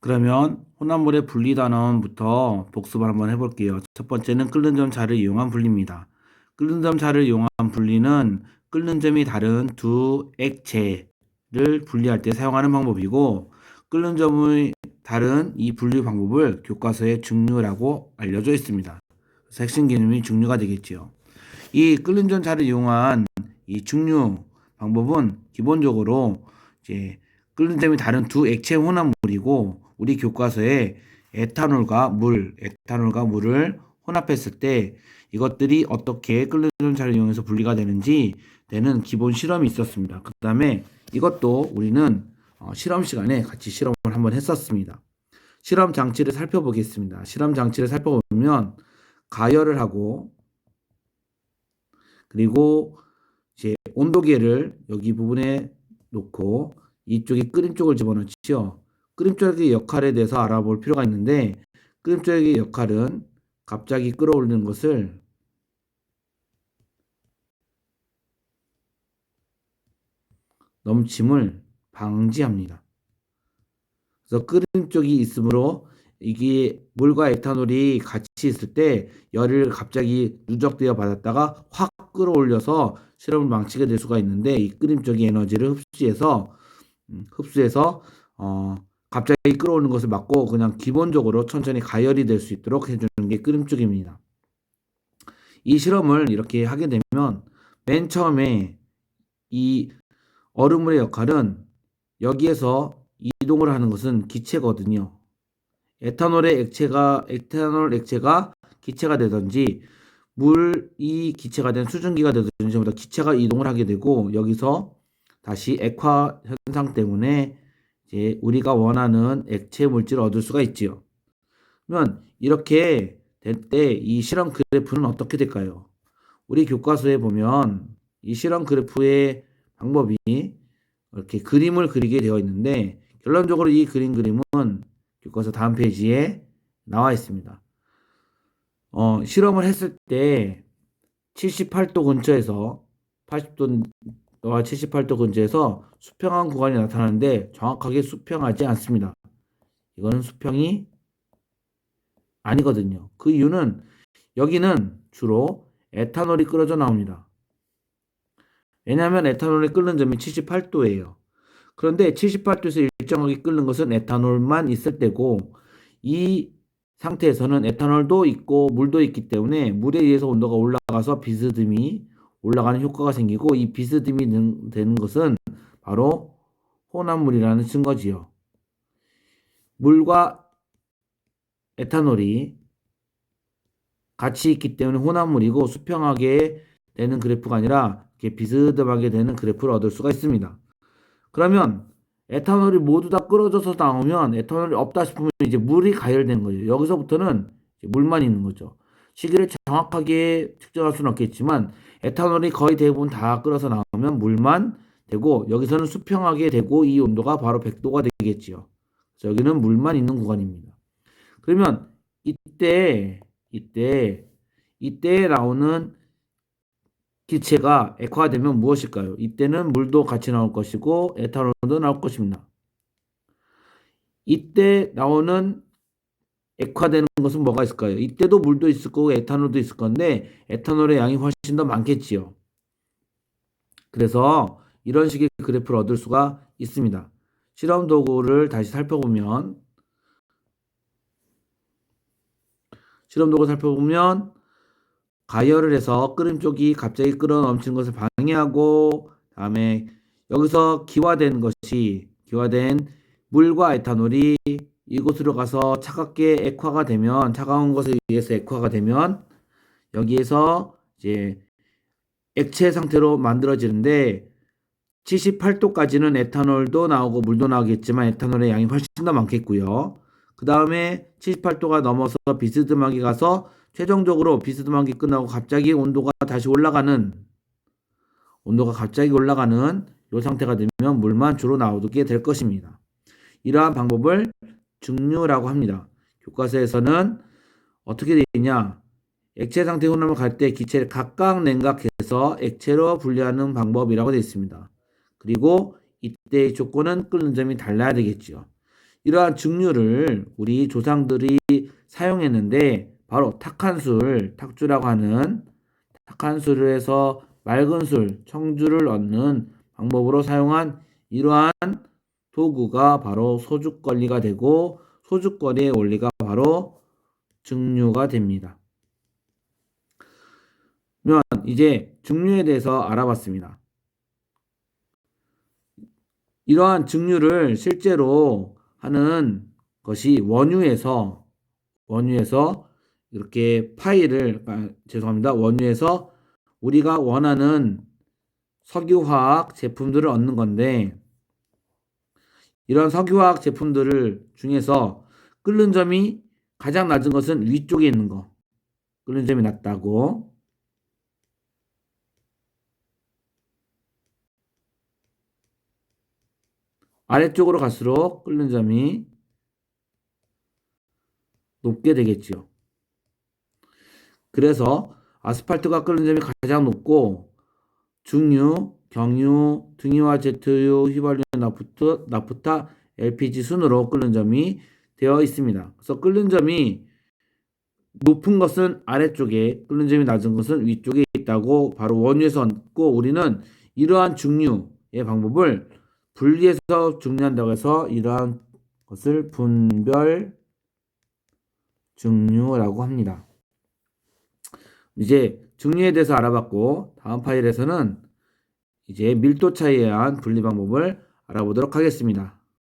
그러면 혼합물의 분리 단원부터 복습을 한번 해볼게요. 첫 번째는 끓는 점 차를 이용한 분리입니다. 끓는 점 차를 이용한 분리는 끓는 점이 다른 두 액체를 분리할 때 사용하는 방법이고, 끓는 점의 다른 이 분리 방법을 교과서에 증류라고 알려져 있습니다. 그래서 핵심 개념이 증류가 되겠지요. 이 끓는 점 차를 이용한 이 증류 방법은 기본적으로 이제 끓는 점이 다른 두 액체 혼합물이고, 우리 교과서에 에탄올과 물을 혼합했을 때 이것들이 어떻게 끓는 점차를 이용해서 분리가 되는지 되는 기본 실험이 있었습니다. 그 다음에 이것도 우리는 실험 시간에 같이 실험을 한번 했었습니다. 실험 장치를 살펴보겠습니다. 실험 장치를 살펴보면 가열을 하고, 그리고 이제 온도계를 여기 부분에 놓고 이쪽에 끓임 쪽을 집어넣죠. 끓임 쪽의 역할에 대해서 알아볼 필요가 있는데, 끓임 쪽의 역할은 갑자기 끓어오르는 것을 넘침을 방지합니다. 그래서 끓임 쪽이 있으므로 이게 물과 에탄올이 같이 있을 때 열을 갑자기 누적되어 받았다가 확 끌어올려서 실험을 망치게 될 수가 있는데, 이 끓임 쪽의 에너지를 흡수해서 갑자기 끌어오는 것을 막고 그냥 기본적으로 천천히 가열이 될 수 있도록 해주는 게 끓임 쪽입니다. 이 실험을 이렇게 하게 되면 맨 처음에 이 얼음물의 역할은 여기에서 이동을 하는 것은 기체거든요. 에탄올 액체가 기체가 되든지 물이 기체가 된 수증기가 되든지 전부 다 기체가 이동을 하게 되고, 여기서 다시 액화 현상 때문에 이제 우리가 원하는 액체 물질을 얻을 수가 있지요. 그러면 이렇게 될 때 이 실험 그래프는 어떻게 될까요? 우리 교과서에 보면 이 실험 그래프의 방법이 이렇게 그림을 그리게 되어 있는데, 결론적으로 이 그림은 교과서 다음 페이지에 나와 있습니다. 실험을 했을 때 78도 근처에서 80도와 78도 근처에서 수평한 구간이 나타나는데 정확하게 수평하지 않습니다. 이거는 수평이 아니거든요. 그 이유는 여기는 주로 에탄올이 끓어져 나옵니다. 왜냐하면 에탄올이 끓는 점이 78도예요. 그런데 78도에서 일정하게 끓는 것은 에탄올만 있을 때고, 이 상태에서는 에탄올도 있고 물도 있기 때문에 물에 의해서 온도가 올라가서 비스듬히 올라가는 효과가 생기고, 이 비스듬히 되는 것은 바로 혼합물이라는 증거지요. 물과 에탄올이 같이 있기 때문에 혼합물이고, 수평하게 되는 그래프가 아니라 이렇게 비스듬하게 되는 그래프를 얻을 수가 있습니다. 그러면 에탄올이 모두 다 끓어져서 나오면, 에탄올이 없다 싶으면 이제 물이 가열되는 거죠. 여기서부터는 물만 있는 거죠. 시기를 정확하게 측정할 수는 없겠지만 에탄올이 거의 대부분 다 끓어서 나오면 물만 되고, 여기서는 수평하게 되고 이 온도가 바로 100도가 되겠지요. 그래서 여기는 물만 있는 구간입니다. 그러면 이때 나오는 기체가 액화되면 무엇일까요? 이때는 물도 같이 나올 것이고 에탄올도 나올 것입니다. 이때 나오는 액화되는 것은 뭐가 있을까요? 이때도 물도 있을 거고 에탄올도 있을 건데 에탄올의 양이 훨씬 더 많겠지요. 그래서 이런 식의 그래프를 얻을 수가 있습니다. 실험 도구를 다시 살펴보면 가열을 해서 끓음 쪽이 갑자기 끓어 넘치는 것을 방해하고, 다음에 여기서 기화된 물과 에탄올이 이곳으로 가서 차가운 것에 의해서 액화가 되면 여기에서 이제 액체 상태로 만들어지는데, 78도까지는 에탄올도 나오고 물도 나오겠지만 에탄올의 양이 훨씬 더 많겠고요. 그 다음에 78도가 넘어서 비스듬하게 가서 최종적으로 비스듬하게 끝나고 갑자기 온도가 올라가는 이 상태가 되면 물만 주로 나오게 될 것입니다. 이러한 방법을 증류라고 합니다. 교과서에서는 어떻게 되어 있냐? 액체 상태 혼합을 갈 때 기체를 각각 냉각해서 액체로 분리하는 방법이라고 되어 있습니다. 그리고 이때의 조건은 끓는 점이 달라야 되겠죠. 이러한 증류를 우리 조상들이 사용했는데 바로 탁한술, 탁주라고 하는 탁한술을 해서 맑은 술, 청주를 얻는 방법으로 사용한 이러한 도구가 바로 소주걸리가 되고 소주걸리의 원리가 바로 증류가 됩니다. 그러면 이제 증류에 대해서 알아봤습니다. 이러한 증류를 실제로 하는 것이 원유에서 이렇게 죄송합니다. 원유에서 우리가 원하는 석유화학 제품들을 얻는 건데 이런 석유화학 제품들을 중에서 끓는 점이 가장 낮은 것은 위쪽에 있는 거. 끓는 점이 낮다고. 아래쪽으로 갈수록 끓는 점이 높게 되겠죠. 그래서 아스팔트가 끓는 점이 가장 높고 중유, 경유, 등유화 제트유, 휘발유, 나프타, LPG 순으로 끓는 점이 되어 있습니다. 그래서 끓는 점이 높은 것은 아래쪽에, 끓는 점이 낮은 것은 위쪽에 있다고 바로 원유에서 얻고 우리는 이러한 증류의 방법을 분리해서 증류한다고 해서 이러한 것을 분별 증류라고 합니다. 이제 증류에 대해서 알아봤고 다음 파일에서는 이제 밀도 차이에 의한 분리 방법을 알아보도록 하겠습니다.